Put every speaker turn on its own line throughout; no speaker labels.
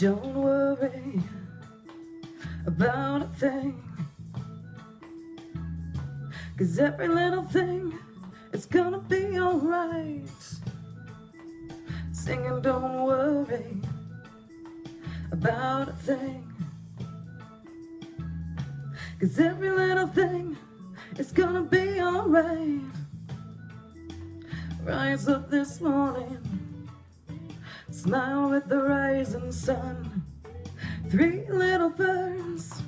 Don't worry about a thing, 'cause every little thing is gonna be alright. Singing, don't worry about a thing, 'cause every little thing is gonna be alright. Rise up this morning, smile with the rising sun. 3 little birds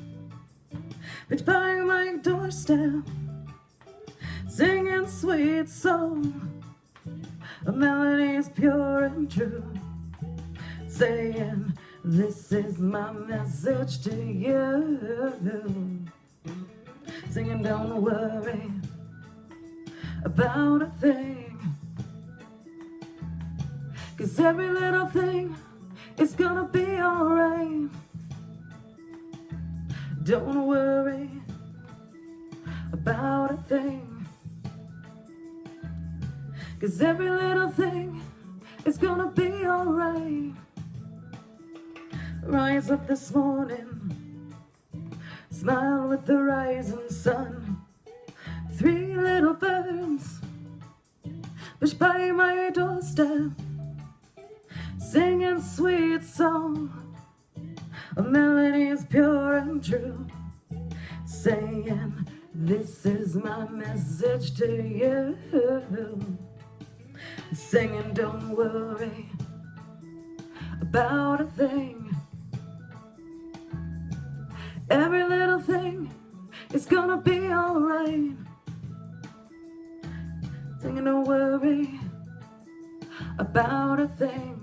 pitch by my doorstep, singing sweet song. A melody is pure and true, saying, this is my message to you. Singing, don't worry about a thing, 'cause every little thing is gonna be alright. Don't worry about a thing, 'cause every little thing is gonna be alright. Rise up this morning, smile with the rising sun. 3 little birds push by my doorstep, singing sweet song. A melody is pure and true, saying, this is my message to you. Singing, don't worry about a thing. Every little thing is gonna be alright. Singing, don't worry about a thing.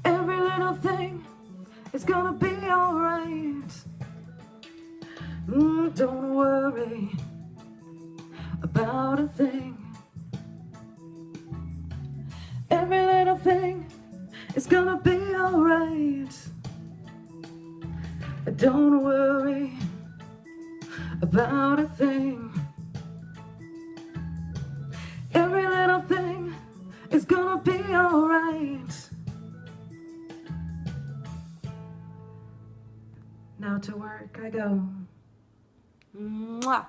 Every little thing is gonna be alright. Don't worry about a thing. Every little thing is gonna be alright. Don't worry about a thing. Every little thing is gonna be alright. Now to work I go. Mwah.